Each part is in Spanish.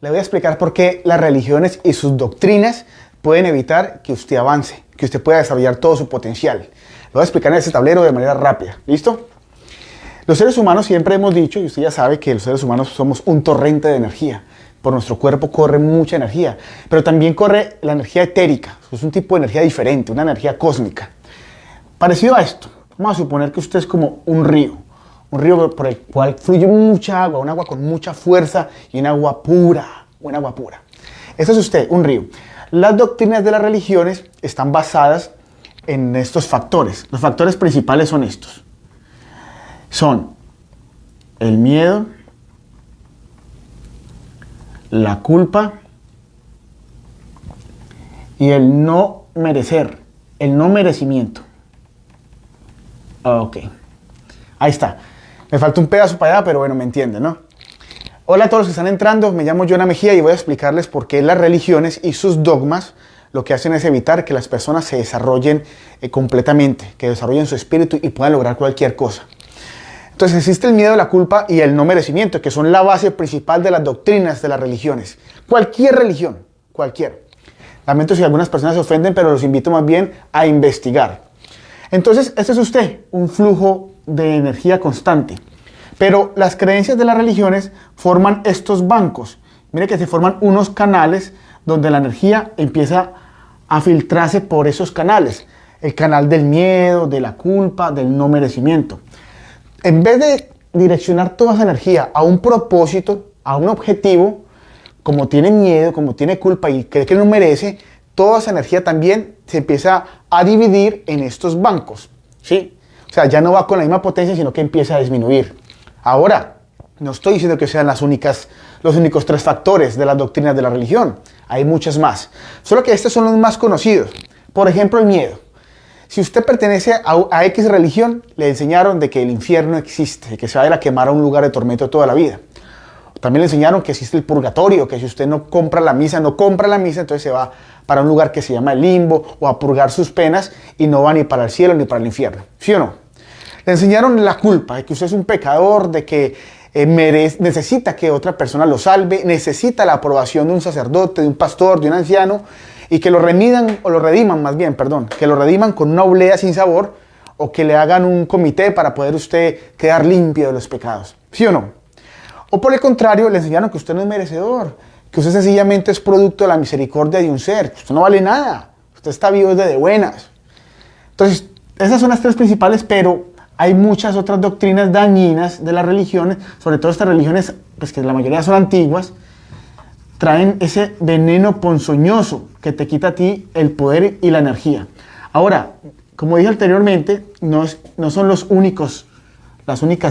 le voy a explicar por qué las religiones y sus doctrinas pueden evitar que usted avance, que usted pueda desarrollar todo su potencial. Lo voy a explicar en este tablero de manera rápida. ¿Listo? Los seres humanos siempre hemos dicho, y usted ya sabe que los seres humanos somos un torrente de energía. Por nuestro cuerpo corre mucha energía, pero también corre la energía etérica. Es un tipo de energía diferente, una energía cósmica. Parecido a esto, vamos a suponer que usted es como un río por el cual fluye mucha agua, un agua con mucha fuerza y un agua pura, Eso es usted, un río. Las doctrinas de las religiones están basadas en estos factores. Los factores principales son estos. Son el miedo, la culpa y el no merecer, el no merecimiento. Ok, ahí está. Me falta un pedazo para allá, pero bueno, me entienden, ¿no? Hola a todos los que están entrando, me llamo Jonah Mejía y voy a explicarles por qué las religiones y sus dogmas lo que hacen es evitar que las personas se desarrollen completamente, que desarrollen su espíritu y puedan lograr cualquier cosa. Entonces existe el miedo, la culpa y el no merecimiento, que son la base principal de las doctrinas de las religiones. Cualquier religión, cualquier. Lamento si algunas personas se ofenden, pero los invito más bien a investigar. Entonces, este es usted, un flujo de energía constante. Pero las creencias de las religiones forman estos bancos. Mire que se forman unos canales donde la energía empieza a filtrarse por esos canales. El canal del miedo, de la culpa, del no merecimiento. En vez de direccionar toda esa energía a un propósito, a un objetivo, como tiene miedo, como tiene culpa y cree que no merece, toda esa energía también se empieza a dividir en estos bancos, ¿sí? O sea, ya no va con la misma potencia, sino que empieza a disminuir. Ahora, no estoy diciendo que sean los únicos 3 factores de las doctrinas de la religión. Hay muchas más. Solo que estos son los más conocidos. Por ejemplo, el miedo. Si usted pertenece a X religión, le enseñaron de que el infierno existe, de que se va a ir a quemar a un lugar de tormento toda la vida. También le enseñaron que existe el purgatorio, que si usted no compra la misa, entonces se va para un lugar que se llama el limbo o a purgar sus penas y no va ni para el cielo ni para el infierno. ¿Sí o no? Le enseñaron la culpa, de que usted es un pecador, de que necesita que otra persona lo salve, necesita la aprobación de un sacerdote, de un pastor, de un anciano, y que lo rediman con una oblea sin sabor, o que le hagan un comité para poder usted quedar limpio de los pecados. ¿Sí o no? O por el contrario, le enseñaron que usted no es merecedor, que usted sencillamente es producto de la misericordia de un ser, que usted no vale nada, usted está vivo desde de buenas. Entonces, esas son las 3 principales, pero hay muchas otras doctrinas dañinas de las religiones, sobre todo estas religiones, pues que la mayoría son antiguas, traen ese veneno ponzoñoso que te quita a ti el poder y la energía. Ahora, como dije anteriormente, no son las únicas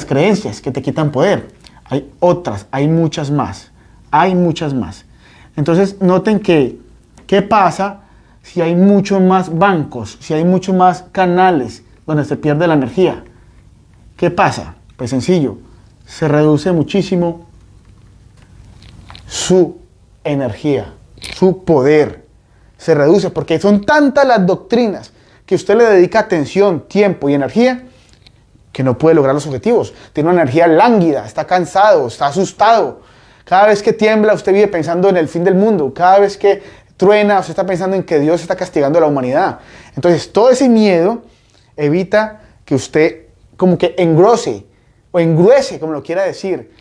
creencias que te quitan poder. Hay otras, hay muchas más. Entonces, noten que, ¿qué pasa si hay muchos más bancos, si hay muchos más canales donde se pierde la energía? ¿Qué pasa? Pues sencillo, se reduce muchísimo su energía, su poder. Se reduce porque son tantas las doctrinas que usted le dedica atención, tiempo y energía que no puede lograr los objetivos. Tiene una energía lánguida, está cansado, está asustado. Cada vez que tiembla, usted vive pensando en el fin del mundo. Cada vez que truena, usted está pensando en que Dios está castigando a la humanidad. Entonces, todo ese miedo evita que usted como que engrose o engruese, como lo quiera decir,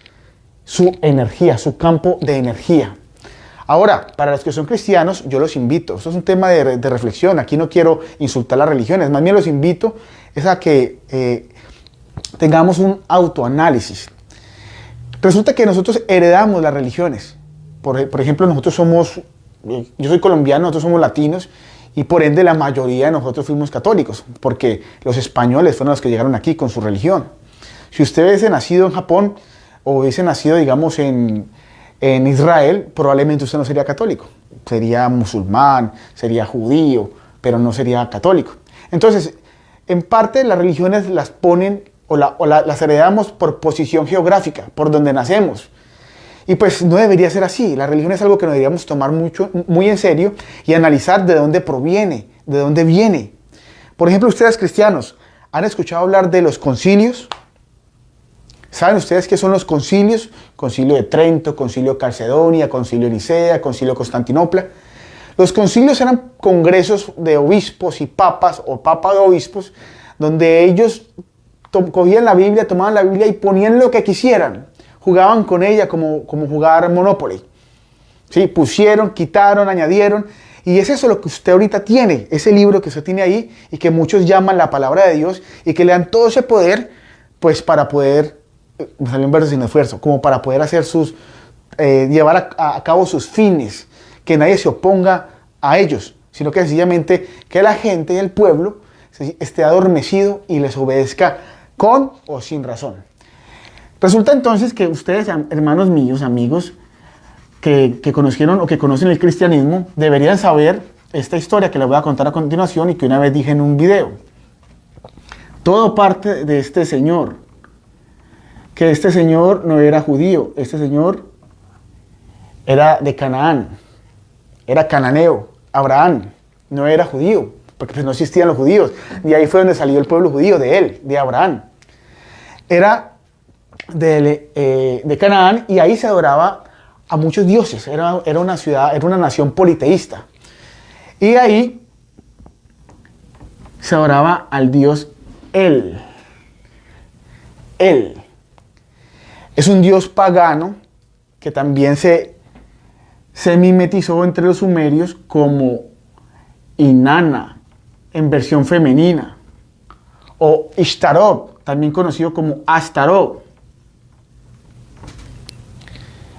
su energía, su campo de energía. Ahora, para los que son cristianos, yo los invito, esto es un tema de reflexión, aquí no quiero insultar las religiones, más bien los invito es a que tengamos un autoanálisis. Resulta que nosotros heredamos las religiones. Por ejemplo, yo soy colombiano, nosotros somos latinos y por ende la mayoría de nosotros fuimos católicos, porque los españoles fueron los que llegaron aquí con su religión. Si usted hubiese nacido en Japón o hubiese nacido, digamos, en Israel, probablemente usted no sería católico. Sería musulmán, sería judío, pero no sería católico. Entonces, en parte las religiones las ponen las heredamos por posición geográfica, por donde nacemos. Y pues no debería ser así. La religión es algo que nos deberíamos tomar muy en serio y analizar de dónde proviene, de dónde viene. Por ejemplo, ustedes cristianos, ¿han escuchado hablar de los concilios? ¿Saben ustedes qué son los concilios? Concilio de Trento, concilio de Calcedonia, concilio de Nicea, concilio de Constantinopla. Los concilios eran congresos de obispos y papas, o papa de obispos, donde ellos cogían la Biblia, tomaban la Biblia y ponían lo que quisieran. Jugaban con ella como jugar Monopoly. ¿Sí? Pusieron, quitaron, añadieron. Y es eso lo que usted ahorita tiene, ese libro que usted tiene ahí y que muchos llaman la palabra de Dios y que le dan todo ese poder, pues para poder, me salió un verso sin esfuerzo, como para poder hacer llevar a cabo sus fines, que nadie se oponga a ellos, sino que sencillamente que la gente y el pueblo esté adormecido y les obedezca con o sin razón. Resulta entonces que ustedes, hermanos míos, amigos, que conocieron o que conocen el cristianismo, deberían saber esta historia que les voy a contar a continuación y que una vez dije en un video. Todo parte de este señor, que este señor no era judío, este señor era de Canaán, era cananeo. Abraham no era judío, porque pues no existían los judíos. De ahí fue donde salió el pueblo judío, de él, de Abraham. Era de Canaán y ahí se adoraba a muchos dioses. Era una ciudad, era una nación politeísta. Y ahí se adoraba al dios El. El. Es un dios pagano que también se mimetizó entre los sumerios como Inanna, en versión femenina, o Ishtarot, también conocido como Astarot.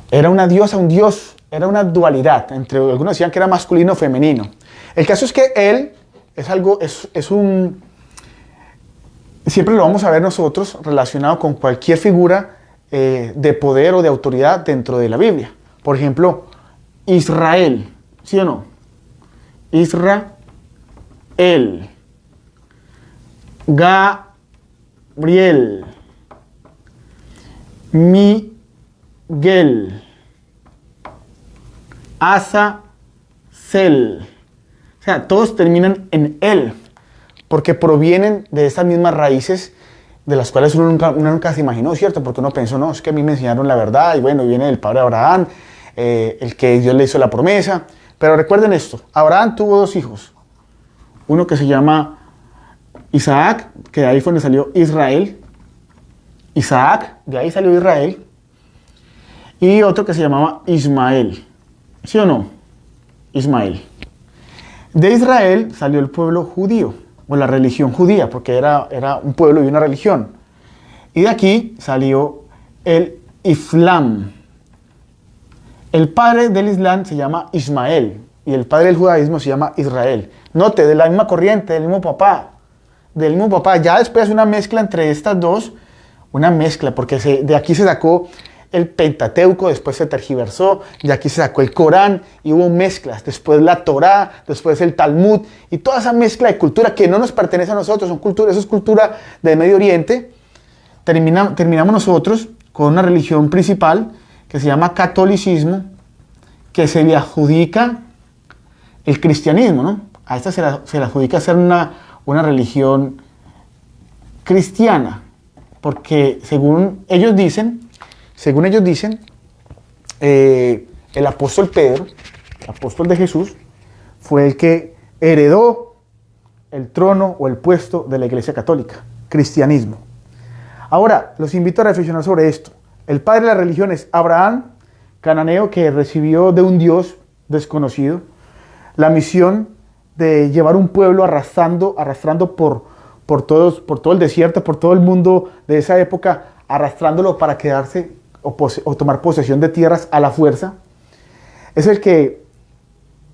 Era una diosa, un dios, era una dualidad, entre algunos decían que era masculino o femenino. El caso es que él siempre lo vamos a ver nosotros relacionado con cualquier figura de poder o de autoridad dentro de la Biblia. Por ejemplo, Israel, ¿sí o no? Israel. Gabriel. Miguel. Azazel. O sea, todos terminan en él, porque provienen de estas mismas raíces de las cuales uno nunca se imaginó, ¿cierto? Porque uno pensó, no, es que a mí me enseñaron la verdad, y bueno, viene del padre Abraham, el que Dios le hizo la promesa. Pero recuerden esto, Abraham tuvo dos hijos, uno que se llama Isaac, que de ahí fue donde salió Israel, Isaac, de ahí salió Israel, y otro que se llamaba Ismael, ¿sí o no? Ismael. De Israel salió el pueblo judío, o la religión judía, porque era un pueblo y una religión. Y de aquí salió el Islam. El padre del Islam se llama Ismael, y el padre del judaísmo se llama Israel. Note, de la misma corriente, del mismo papá. Ya después una mezcla entre estas dos, una mezcla, porque de aquí se sacó el Pentateuco, después se tergiversó, de aquí se sacó el Corán y hubo mezclas, después la Torá, después el Talmud y toda esa mezcla de cultura que no nos pertenece a nosotros, eso es cultura del Medio Oriente. Terminamos nosotros con una religión principal que se llama catolicismo, que se le adjudica el cristianismo, ¿no? A esta se le adjudica ser una religión cristiana, porque según ellos dicen, el apóstol Pedro, el apóstol de Jesús, fue el que heredó el trono o el puesto de la Iglesia Católica, cristianismo. Ahora, los invito a reflexionar sobre esto. El padre de la religión es Abraham, cananeo, que recibió de un Dios desconocido la misión de llevar un pueblo arrastrando por todo el desierto, por todo el mundo de esa época, arrastrándolo para quedarse o tomar posesión de tierras a la fuerza. Es el que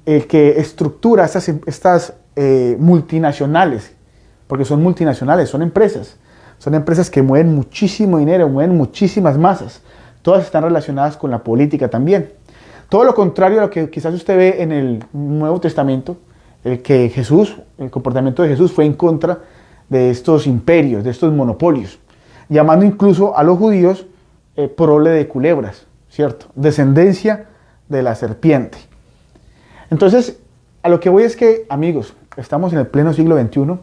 estructura estas multinacionales, porque son multinacionales, son empresas que mueven muchísimo dinero, mueven muchísimas masas. Todas están relacionadas con la política también. Todo lo contrario a lo que quizás usted ve en el Nuevo Testamento, el comportamiento de Jesús fue en contra de estos imperios, de estos monopolios, llamando incluso a los judíos prole de culebras, ¿cierto? Descendencia de la serpiente. Entonces, a lo que voy es que, amigos, estamos en el pleno siglo XXI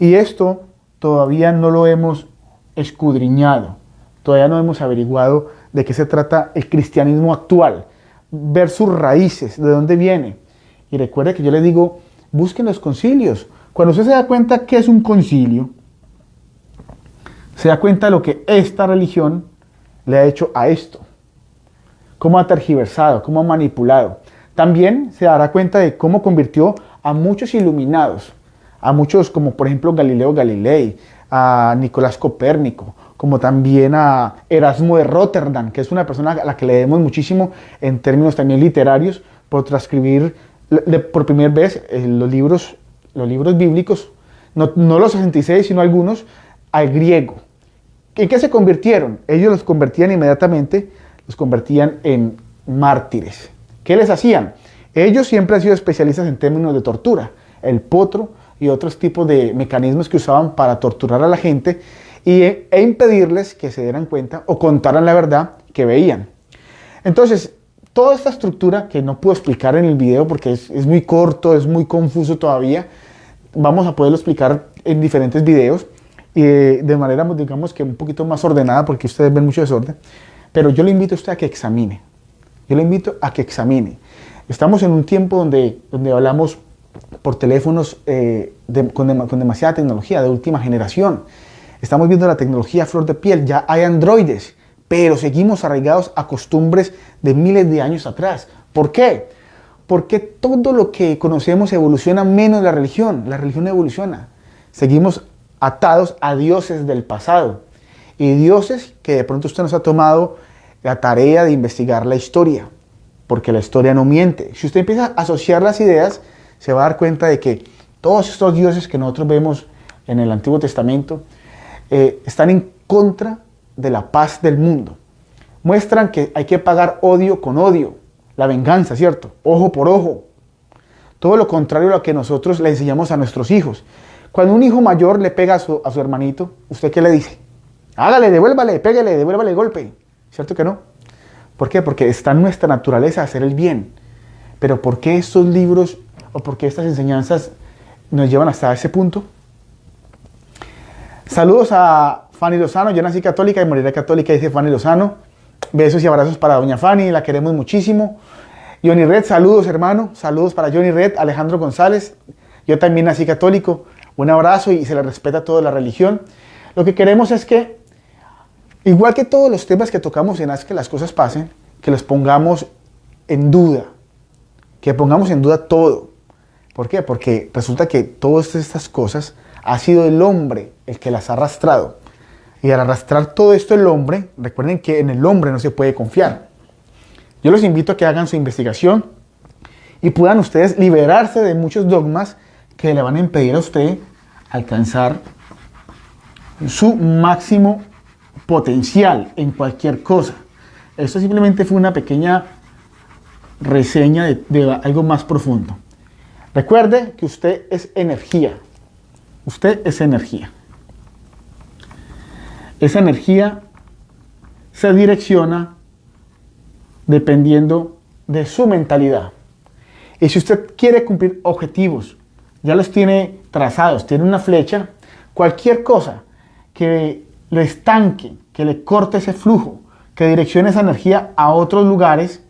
y esto todavía no lo hemos escudriñado, Todavía no hemos averiguado de qué se trata el cristianismo actual, ver sus raíces, de dónde viene. Y recuerde que yo les digo, busquen los concilios. Cuando usted se da cuenta qué es un concilio, se da cuenta de lo que esta religión le ha hecho a esto, cómo ha tergiversado, cómo ha manipulado. También se dará cuenta de cómo convirtió a muchos iluminados, a muchos como por ejemplo Galileo Galilei, a Nicolás Copérnico, como también a Erasmo de Rotterdam, que es una persona a la que le debemos muchísimo en términos también literarios, por transcribir por primera vez los libros bíblicos, no los 66, sino algunos, al griego. ¿En qué se convirtieron? Ellos los convertían inmediatamente, los convertían en mártires. ¿Qué les hacían? Ellos siempre han sido especialistas en términos de tortura, el potro y otros tipos de mecanismos que usaban para torturar a la gente e impedirles que se dieran cuenta o contaran la verdad que veían. Entonces, toda esta estructura que no puedo explicar en el video porque es muy corto, es muy confuso todavía, vamos a poderlo explicar en diferentes videos y de manera, digamos que un poquito más ordenada porque ustedes ven mucho desorden, pero yo le invito a usted a que examine. Yo le invito a que examine. Estamos en un tiempo donde hablamos por teléfonos con demasiada tecnología de última generación. Estamos viendo la tecnología a flor de piel, ya hay androides, pero seguimos arraigados a costumbres de miles de años atrás. ¿Por qué? Porque todo lo que conocemos evoluciona menos la religión no evoluciona. Seguimos atados a dioses del pasado y dioses que de pronto usted nos ha tomado la tarea de investigar la historia, porque la historia no miente. Si usted empieza a asociar las ideas, se va a dar cuenta de que todos estos dioses que nosotros vemos en el Antiguo Testamento están en contra de la paz del mundo. Muestran que hay que pagar odio con odio, la venganza, ¿cierto? Ojo por ojo. Todo lo contrario a lo que nosotros le enseñamos a nuestros hijos. Cuando un hijo mayor le pega a su hermanito, ¿usted qué le dice? Hágale, devuélvale, pégale, devuélvale el golpe. ¿Cierto que no? ¿Por qué? Porque está en nuestra naturaleza hacer el bien. Pero ¿por qué estos libros o por qué estas enseñanzas nos llevan hasta ese punto? Saludos a Fanny Lozano. Yo nací católica y moriré católica, dice Fanny Lozano. Besos y abrazos para doña Fanny, la queremos muchísimo. Johnny Red, saludos hermano. Saludos para Johnny Red. Alejandro González. Yo también nací católico. Un abrazo y se le respeta toda la religión. Lo que queremos es que, igual que todos los temas que tocamos en Haz que las cosas pasen, que los pongamos en duda. Que pongamos en duda todo. ¿Por qué? Porque resulta que todas estas cosas ha sido el hombre el que las ha arrastrado. Y al arrastrar todo esto el hombre, recuerden que en el hombre no se puede confiar. Yo los invito a que hagan su investigación y puedan ustedes liberarse de muchos dogmas que le van a impedir a usted alcanzar su máximo potencial en cualquier cosa. Esto simplemente fue una pequeña reseña de algo más profundo. Recuerde que usted es energía. Usted es energía. Esa energía se direcciona dependiendo de su mentalidad. Y si usted quiere cumplir objetivos, ya los tiene trazados, tiene una flecha, cualquier cosa que le estanque, que le corte ese flujo, que direccione esa energía a otros lugares,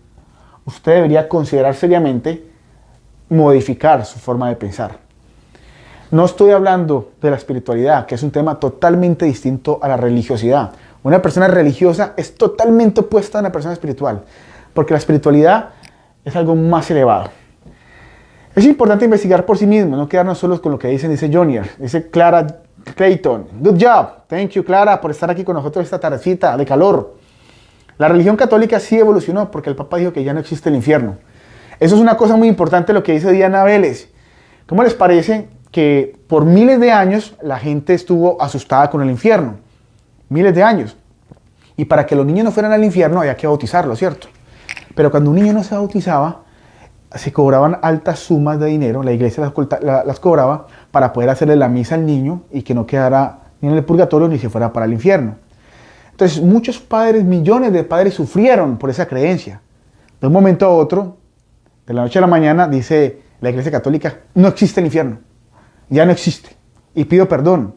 usted debería considerar seriamente modificar su forma de pensar. No estoy hablando de la espiritualidad, que es un tema totalmente distinto a la religiosidad. Una persona religiosa es totalmente opuesta a una persona espiritual, porque la espiritualidad es algo más elevado. Es importante investigar por sí mismo, no quedarnos solos con lo que dice Johnny. Dice Clara Clayton. Good job. Thank you, Clara, por estar aquí con nosotros esta tardecita de calor. La religión católica sí evolucionó porque el Papa dijo que ya no existe el infierno. Eso es una cosa muy importante lo que dice Diana Vélez. ¿Cómo les parece que por miles de años la gente estuvo asustada con el infierno? Miles de años. Y para que los niños no fueran al infierno había que bautizarlos, ¿cierto? Pero cuando un niño no se bautizaba, se cobraban altas sumas de dinero, la iglesia las cobraba para poder hacerle la misa al niño y que no quedara ni en el purgatorio ni se fuera para el infierno. Entonces muchos padres, millones de padres sufrieron por esa creencia. De un momento a otro, de la noche a la mañana, dice la iglesia católica, no existe el infierno, ya no existe y pido perdón.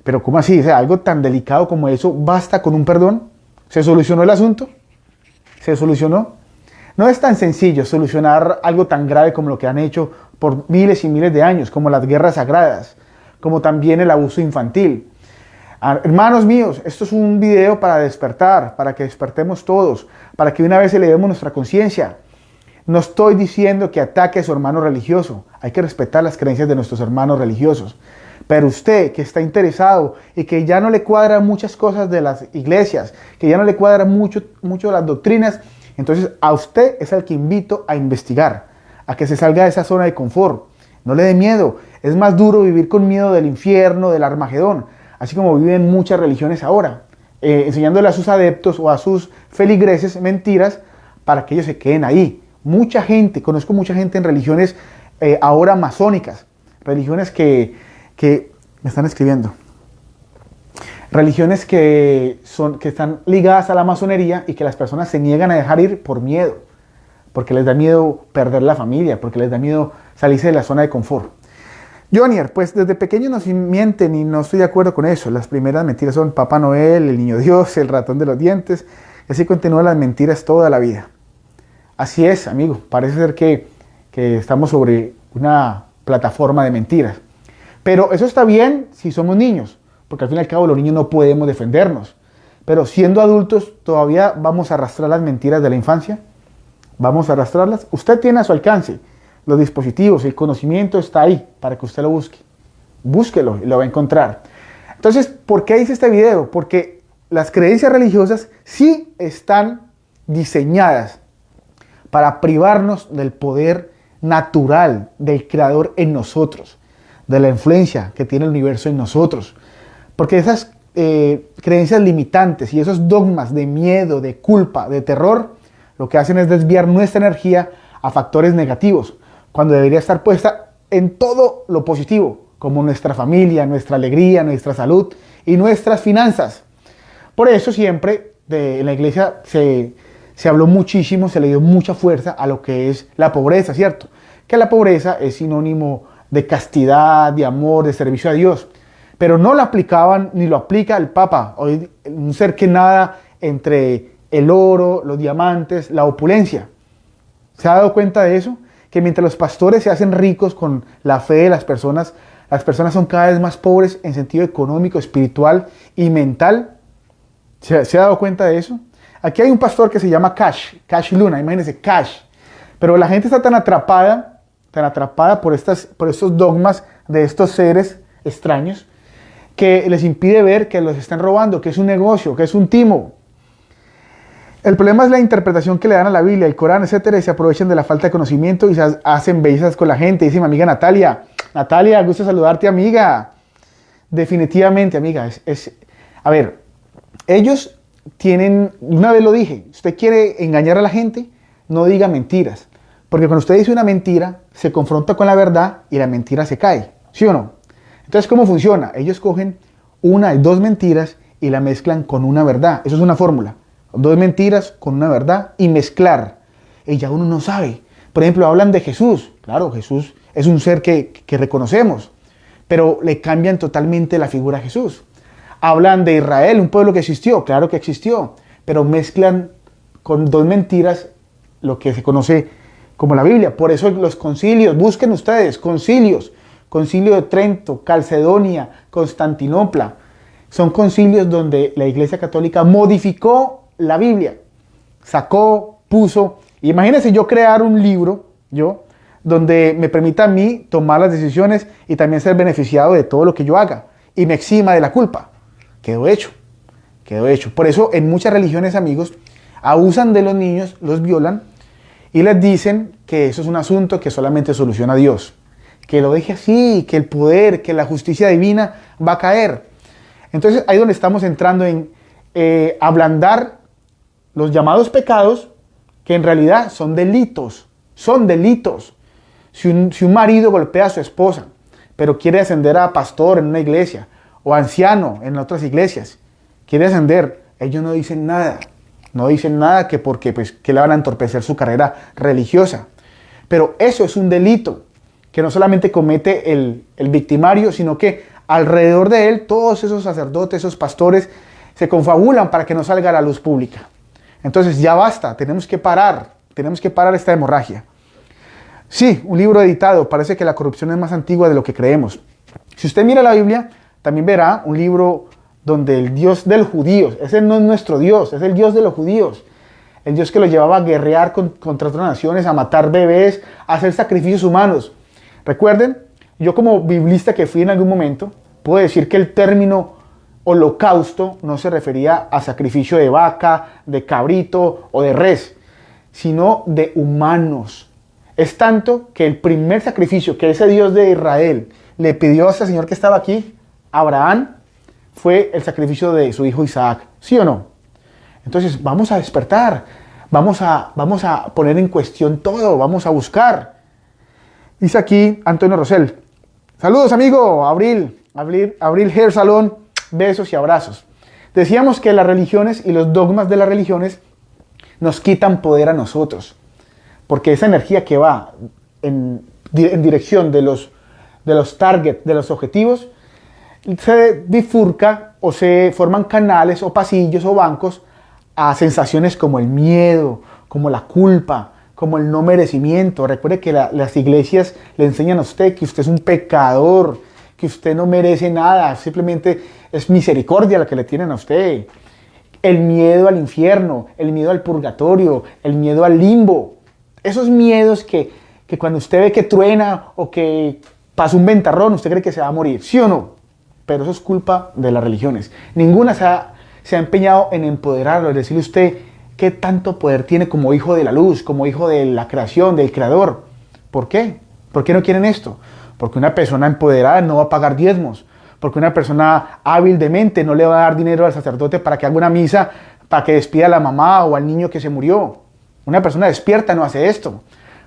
pero ¿cómo así? O sea, algo tan delicado como eso, ¿basta con un perdón? ¿Se solucionó el asunto? ¿Se solucionó? No es tan sencillo solucionar algo tan grave como lo que han hecho por miles y miles de años, como las guerras sagradas, como también el abuso infantil. Hermanos míos, esto es un video para despertar, para que despertemos todos, para que una vez elevemos nuestra conciencia. No estoy diciendo que ataque a su hermano religioso, hay que respetar las creencias de nuestros hermanos religiosos. Pero usted que está interesado y que ya no le cuadran muchas cosas de las iglesias, que ya no le cuadran mucho las doctrinas, entonces a usted es al que invito a investigar, a que se salga de esa zona de confort. No le dé miedo, es más duro vivir con miedo del infierno, del Armagedón, así como viven muchas religiones ahora, enseñándole a sus adeptos o a sus feligreses mentiras para que ellos se queden ahí. Mucha gente, conozco mucha gente en religiones ahora masónicas, religiones que me están escribiendo, religiones que están ligadas a la masonería y que las personas se niegan a dejar ir por miedo, porque les da miedo perder la familia, porque les da miedo salirse de la zona de confort. Jonier, pues desde pequeño nos mienten y no estoy de acuerdo con eso. Las primeras mentiras son Papá Noel, el Niño Dios, el ratón de los dientes, y así continúan las mentiras toda la vida. Así es, amigo, parece ser que estamos sobre una plataforma de mentiras. Pero eso está bien si somos niños, porque al fin y al cabo los niños no podemos defendernos. Pero siendo adultos, ¿todavía vamos a arrastrar las mentiras de la infancia? ¿Vamos a arrastrarlas? Usted tiene a su alcance los dispositivos, el conocimiento está ahí para que usted lo busque. Búsquelo y lo va a encontrar. Entonces, ¿por qué hice este video? Porque las creencias religiosas sí están diseñadas para privarnos del poder natural del Creador en nosotros, de la influencia que tiene el universo en nosotros. Porque esas creencias limitantes y esos dogmas de miedo, de culpa, de terror, lo que hacen es desviar nuestra energía a factores negativos, cuando debería estar puesta en todo lo positivo, como nuestra familia, nuestra alegría, nuestra salud y nuestras finanzas. Por eso siempre en la iglesia se habló muchísimo, se le dio mucha fuerza a lo que es la pobreza, ¿cierto? Que la pobreza es sinónimo de castidad, de amor, de servicio a Dios. Pero no lo aplicaban ni lo aplica el Papa, hoy un ser que nada entre el oro, los diamantes, la opulencia. ¿Se ha dado cuenta de eso? Que mientras los pastores se hacen ricos con la fe de las personas son cada vez más pobres en sentido económico, espiritual y mental. ¿Se ha dado cuenta de eso? Aquí hay un pastor que se llama Cash Luna, imagínense, Cash. Pero la gente está tan atrapada por estos dogmas de estos seres extraños, que les impide ver que los están robando, que es un negocio, que es un timo. El problema es la interpretación que le dan a la Biblia, el Corán, etcétera, y se aprovechan de la falta de conocimiento y se hacen bellezas con la gente. Dice mi amiga Natalia, gusto saludarte, amiga. Definitivamente, amiga, a ver, ellos tienen, una vez lo dije, usted quiere engañar a la gente, no diga mentiras, porque cuando usted dice una mentira, se confronta con la verdad y la mentira se cae, ¿sí o no? Entonces, ¿cómo funciona? Ellos cogen una y dos mentiras y la mezclan con una verdad, eso es una fórmula. Dos mentiras con una verdad y mezclar. Y ya uno no sabe. Por ejemplo, hablan de Jesús. Claro, Jesús es un ser que reconocemos, pero le cambian totalmente la figura a Jesús. Hablan de Israel, un pueblo que existió. Claro que existió, pero mezclan con dos mentiras lo que se conoce como la Biblia. Por eso los concilios, busquen ustedes, concilios. Concilio de Trento, Calcedonia, Constantinopla. Son concilios donde la Iglesia Católica modificó la Biblia, sacó, puso. Imagínense yo crear un libro, donde me permita a mí tomar las decisiones y también ser beneficiado de todo lo que yo haga y me exima de la culpa. Quedó hecho. Por eso en muchas religiones, amigos, abusan de los niños, los violan y les dicen que eso es un asunto que solamente soluciona Dios, que lo deje así, que el poder, que la justicia divina va a caer. Entonces ahí donde estamos entrando en ablandar los llamados pecados, que en realidad son delitos. Si un marido golpea a su esposa, pero quiere ascender a pastor en una iglesia, o anciano en otras iglesias, quiere ascender, ellos no dicen nada. No dicen nada que porque que le van a entorpecer su carrera religiosa. Pero eso es un delito que no solamente comete el victimario, sino que alrededor de él, todos esos sacerdotes, esos pastores, se confabulan para que no salga a la luz pública. Entonces ya basta, tenemos que parar esta hemorragia. Sí, un libro editado, parece que la corrupción es más antigua de lo que creemos. Si usted mira la Biblia, también verá un libro donde el Dios de los judíos, ese no es nuestro Dios, es el Dios de los judíos. El Dios que los llevaba a guerrear contra otras naciones, a matar bebés, a hacer sacrificios humanos. Recuerden, yo como biblista que fui en algún momento, puedo decir que el término holocausto no se refería a sacrificio de vaca, de cabrito o de res, sino de humanos. Es tanto que el primer sacrificio que ese Dios de Israel le pidió a ese señor que estaba aquí, Abraham, fue el sacrificio de su hijo Isaac. ¿Sí o no? Entonces vamos a despertar, vamos a poner en cuestión todo, vamos a buscar. Dice aquí Antonio Rosell. Saludos amigo, Abril Hair Salón, besos y abrazos. Decíamos que las religiones y los dogmas de las religiones nos quitan poder a nosotros, porque esa energía que va en dirección de los targets, de los objetivos, se bifurca o se forman canales o pasillos o bancos a sensaciones como el miedo, como la culpa, como el no merecimiento. Recuerde que las iglesias le enseñan a usted que usted es un pecador, que usted no merece nada, simplemente es misericordia la que le tienen a usted. El miedo al infierno, el miedo al purgatorio, el miedo al limbo. Esos miedos que cuando usted ve que truena o que pasa un ventarrón, usted cree que se va a morir, ¿sí o no? Pero eso es culpa de las religiones. Ninguna se ha empeñado en empoderarlo, en decirle a usted qué tanto poder tiene como hijo de la luz, como hijo de la creación, del creador. ¿Por qué? ¿Por qué no quieren esto? Porque una persona empoderada no va a pagar diezmos. Porque una persona hábil de mente no le va a dar dinero al sacerdote para que haga una misa, para que despida a la mamá o al niño que se murió. Una persona despierta no hace esto.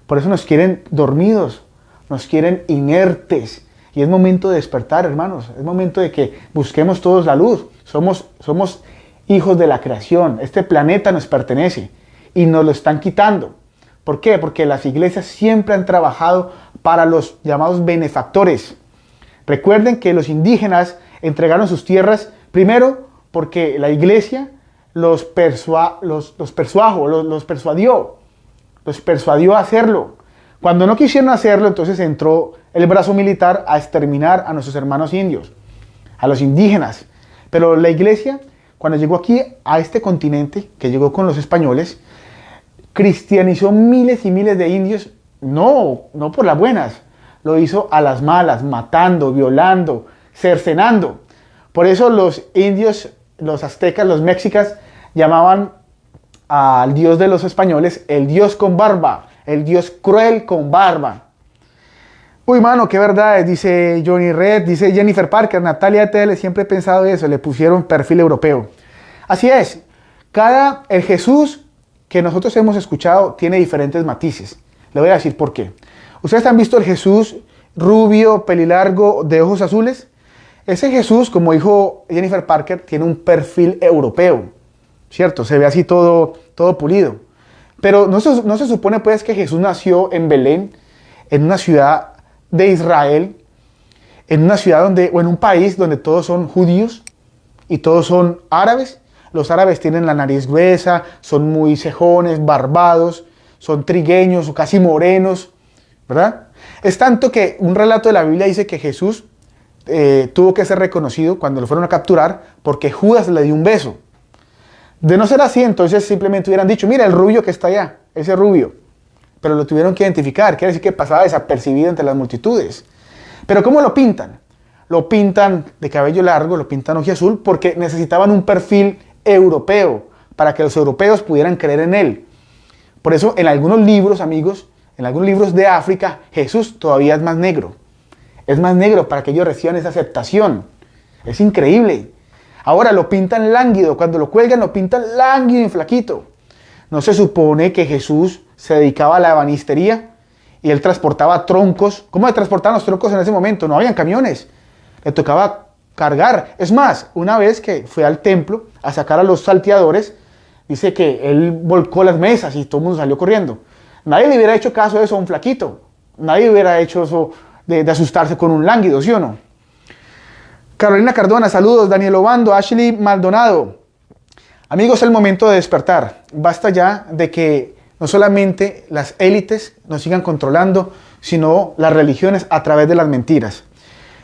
Por eso nos quieren dormidos, nos quieren inertes. Y es momento de despertar, hermanos. Es momento de que busquemos todos la luz. Somos hijos de la creación. Este planeta nos pertenece y nos lo están quitando. ¿Por qué? Porque las iglesias siempre han trabajado para los llamados benefactores. Recuerden que los indígenas entregaron sus tierras primero porque la iglesia los persuadió a hacerlo. Cuando no quisieron hacerlo, entonces entró el brazo militar a exterminar a nuestros hermanos indios, a los indígenas. Pero la iglesia, cuando llegó aquí a este continente, que llegó con los españoles, cristianizó miles y miles de indios, no por las buenas, lo hizo a las malas, matando, violando, cercenando. Por eso los indios, los aztecas, los mexicas, llamaban al Dios de los españoles el Dios con barba, el Dios cruel con barba. Uy, mano, qué verdad, dice Johnny Red, dice Jennifer Parker, Natalia TL, siempre he pensado eso, le pusieron perfil europeo. Así es, el Jesús que nosotros hemos escuchado tiene diferentes matices. Le voy a decir por qué. ¿Ustedes han visto el Jesús rubio, pelilargo, de ojos azules? Ese Jesús, como dijo Jennifer Parker, tiene un perfil europeo, ¿cierto? Se ve así todo pulido. Pero no se supone pues que Jesús nació en Belén, en una ciudad de Israel, en una ciudad o en un país donde todos son judíos y todos son árabes. Los árabes tienen la nariz gruesa, son muy cejones, barbados, son trigueños o casi morenos, ¿verdad? Es tanto que un relato de la Biblia dice que Jesús tuvo que ser reconocido cuando lo fueron a capturar porque Judas le dio un beso. De no ser así, entonces simplemente hubieran dicho, mira el rubio que está allá, ese rubio. Pero lo tuvieron que identificar, quiere decir que pasaba desapercibido entre las multitudes. Pero ¿cómo lo pintan? Lo pintan de cabello largo, lo pintan ojiazul, porque necesitaban un perfil europeo, para que los europeos pudieran creer en él. Por eso en algunos libros, amigos, en algunos libros de África, Jesús todavía es más negro. Es más negro para que ellos reciban esa aceptación. Es increíble. Ahora lo pintan lánguido, cuando lo cuelgan lo pintan lánguido y flaquito. ¿No se supone que Jesús se dedicaba a la ebanistería y él transportaba troncos? ¿Cómo se transportaban los troncos en ese momento? No habían camiones. Le tocaba cargar. Es más, una vez que fue al templo a sacar a los salteadores, dice que él volcó las mesas y todo el mundo salió corriendo. Nadie le hubiera hecho caso de eso a un flaquito. Nadie hubiera hecho eso de asustarse con un lánguido, ¿sí o no? Carolina Cardona, saludos. Daniel Obando, Ashley Maldonado. Amigos, es el momento de despertar. Basta ya de que no solamente las élites nos sigan controlando, sino las religiones a través de las mentiras.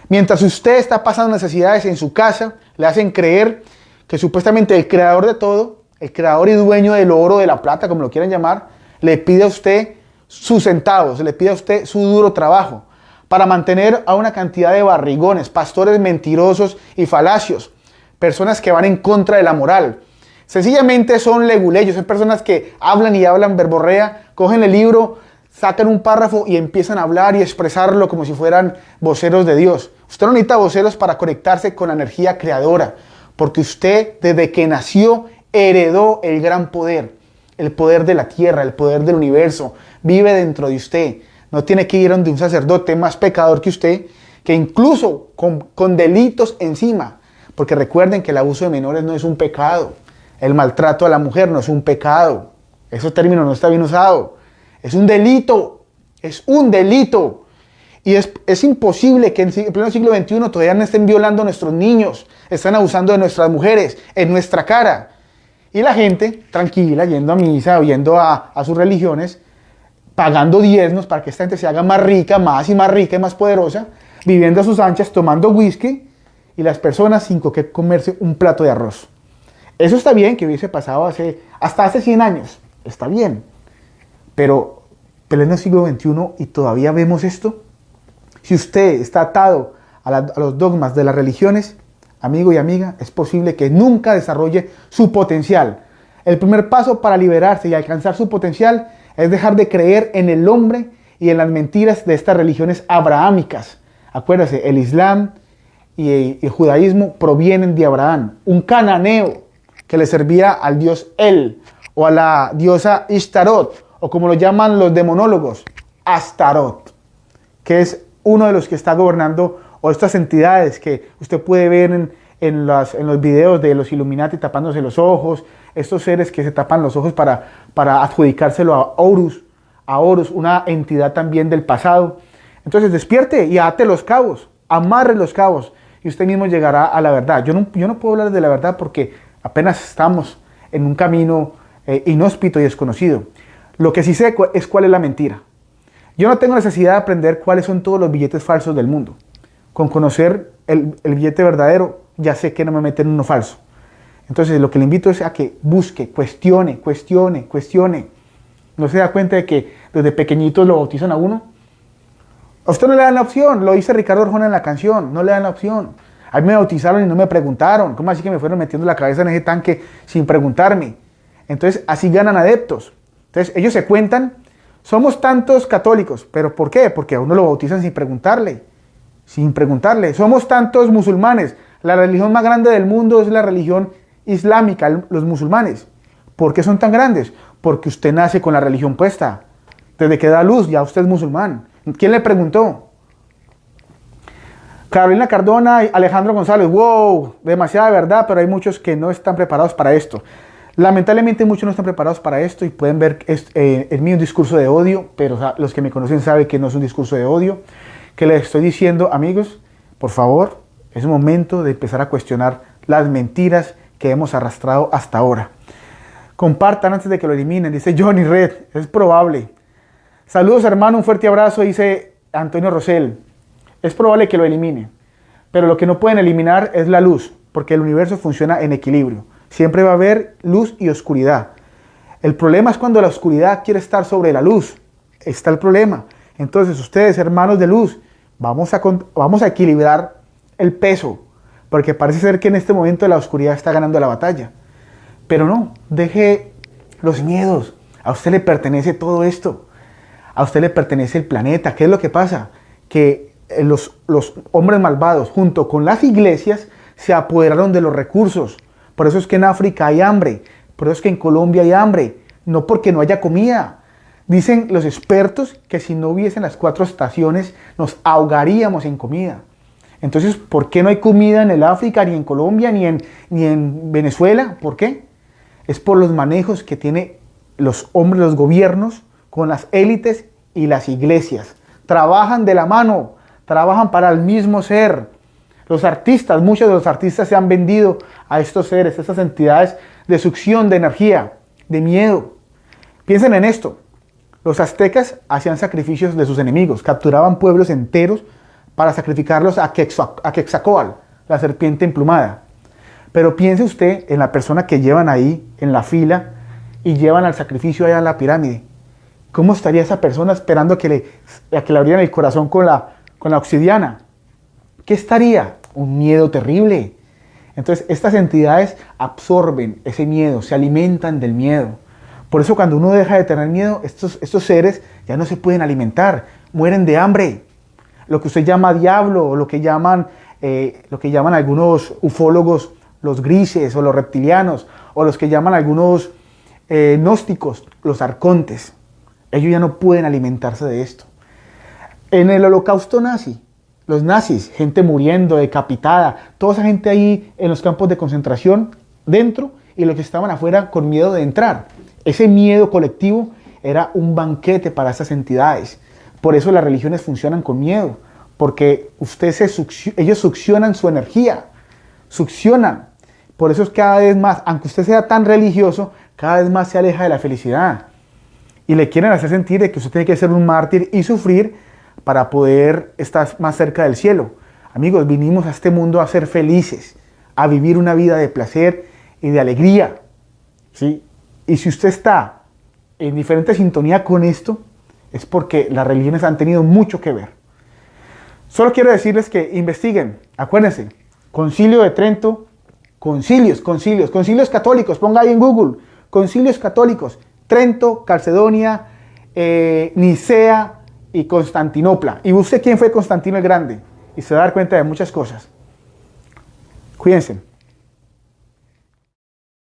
Mientras usted está pasando necesidades en su casa, le hacen creer que supuestamente el creador de todo, el creador y dueño del oro, de la plata, como lo quieran llamar, le pide a usted sus centavos, le pide a usted su duro trabajo para mantener a una cantidad de barrigones, pastores mentirosos y falacios, personas que van en contra de la moral. Sencillamente son leguleyos, son personas que hablan y hablan verborrea, cogen el libro, sacan un párrafo y empiezan a hablar y expresarlo como si fueran voceros de Dios. Usted no necesita voceros para conectarse con la energía creadora, porque usted desde que nació heredó el gran poder, el poder de la tierra, el poder del universo, vive dentro de usted. No tiene que ir donde un sacerdote más pecador que usted, que incluso con delitos encima, porque recuerden que el abuso de menores no es un pecado, el maltrato a la mujer no es un pecado, ese término no está bien usado, es un delito, es un delito. Y es imposible que en pleno siglo XXI todavía no estén violando a nuestros niños, están abusando de nuestras mujeres en nuestra cara. Y la gente tranquila, yendo a misa o yendo a sus religiones, pagando diezmos para que esta gente se haga más rica, más y más rica y más poderosa, viviendo a sus anchas, tomando whisky, y las personas sin que comerse un plato de arroz. Eso está bien que hubiese pasado hasta hace 100 años, está bien, pero pleno siglo XXI y todavía vemos esto. Si usted está atado a los dogmas de las religiones, amigo y amiga, es posible que nunca desarrolle su potencial. El primer paso para liberarse y alcanzar su potencial es dejar de creer en el hombre y en las mentiras de estas religiones abrahámicas. Acuérdese, el Islam y el judaísmo provienen de Abraham, un cananeo que le servía al dios El o a la diosa Ishtarot, o como lo llaman los demonólogos, Astarot, que es uno de los que está gobernando, o estas entidades que usted puede ver en los videos de los Illuminati tapándose los ojos, estos seres que se tapan los ojos para adjudicárselo a Horus, una entidad también del pasado. Entonces despierte y ate los cabos, amarre los cabos y usted mismo llegará a la verdad. Yo no puedo hablar de la verdad porque apenas estamos en un camino inhóspito y desconocido. Lo que sí sé es cuál es la mentira. Yo no tengo necesidad de aprender cuáles son todos los billetes falsos del mundo. Con conocer el billete verdadero, ya sé que no me meten en uno falso. Entonces lo que le invito es a que busque, cuestione. ¿No se da cuenta de que desde pequeñitos lo bautizan a uno? A usted no le dan la opción, lo dice Ricardo Arjona en la canción, no le dan la opción. A mí me bautizaron y no me preguntaron. ¿Cómo así que me fueron metiendo la cabeza en ese tanque sin preguntarme? Entonces así ganan adeptos. Entonces ellos se cuentan, somos tantos católicos, ¿pero por qué? Porque a uno lo bautizan sin preguntarle. Somos tantos musulmanes, la religión más grande del mundo es la religión islámica, los musulmanes. ¿Por qué son tan grandes? Porque usted nace con la religión puesta. Desde que da luz, ya usted es musulmán. ¿Quién le preguntó? Carolina Cardona y Alejandro González. Wow, demasiada verdad, pero hay muchos que no están preparados para esto. Lamentablemente muchos no están preparados para esto y pueden ver en mí un discurso de odio, pero los que me conocen saben que no es un discurso de odio. Que les estoy diciendo, amigos, por favor, es un momento de empezar a cuestionar las mentiras que hemos arrastrado hasta ahora. Compartan antes de que lo eliminen, dice Johnny Red, es probable. Saludos hermano, un fuerte abrazo, dice Antonio Rosell. Es probable que lo elimine, pero lo que no pueden eliminar es la luz, porque el universo funciona en equilibrio. Siempre va a haber luz y oscuridad. El problema es cuando la oscuridad quiere estar sobre la luz. Está el problema. Entonces ustedes, hermanos de luz, vamos a equilibrar el peso, porque parece ser que en este momento la oscuridad está ganando la batalla. Pero no, deje los miedos. A usted le pertenece todo esto. A usted le pertenece el planeta. ¿Qué es lo que pasa? Que los hombres malvados, junto con las iglesias, se apoderaron de los recursos. Por eso es que en África hay hambre. Por eso es que en Colombia hay hambre. No porque no haya comida. Dicen los expertos que si no hubiesen las 4 estaciones, nos ahogaríamos en comida. Entonces, ¿por qué no hay comida en el África, ni en Colombia, ni en Venezuela? ¿Por qué? Es por los manejos que tienen los hombres, los gobiernos, con las élites y las iglesias. Trabajan de la mano, trabajan para el mismo ser. Los artistas, muchos de los artistas se han vendido a estos seres, a estas entidades de succión, de energía, de miedo. Piensen en esto. Los aztecas hacían sacrificios de sus enemigos, capturaban pueblos enteros para sacrificarlos a Quetzalcóatl, la serpiente emplumada. Pero piense usted en la persona que llevan ahí, en la fila, y llevan al sacrificio allá en la pirámide. ¿Cómo estaría esa persona esperando a que le abrieran el corazón con la obsidiana? ¿Qué estaría? Un miedo terrible. Entonces, estas entidades absorben ese miedo, se alimentan del miedo. Por eso cuando uno deja de tener miedo, estos seres ya no se pueden alimentar, mueren de hambre. Lo que usted llama diablo, o lo que llaman algunos ufólogos los grises o los reptilianos, o los que llaman algunos gnósticos los arcontes. Ellos ya no pueden alimentarse de esto. En el holocausto nazi, los nazis, gente muriendo, decapitada, toda esa gente ahí en los campos de concentración, dentro, y los que estaban afuera con miedo de entrar. Ese miedo colectivo era un banquete para esas entidades. Por eso las religiones funcionan con miedo, porque ellos succionan su energía, succionan. Por eso es cada vez más, aunque usted sea tan religioso, cada vez más se aleja de la felicidad. Y le quieren hacer sentir de que usted tiene que ser un mártir y sufrir para poder estar más cerca del cielo. Amigos, vinimos a este mundo a ser felices, a vivir una vida de placer y de alegría, ¿sí? Y si usted está en diferente sintonía con esto, es porque las religiones han tenido mucho que ver. Solo quiero decirles que investiguen, acuérdense, Concilio de Trento, concilios católicos, ponga ahí en Google, concilios católicos, Trento, Calcedonia, Nicea y Constantinopla. Y busque quién fue Constantino el Grande y se va a dar cuenta de muchas cosas. Cuídense.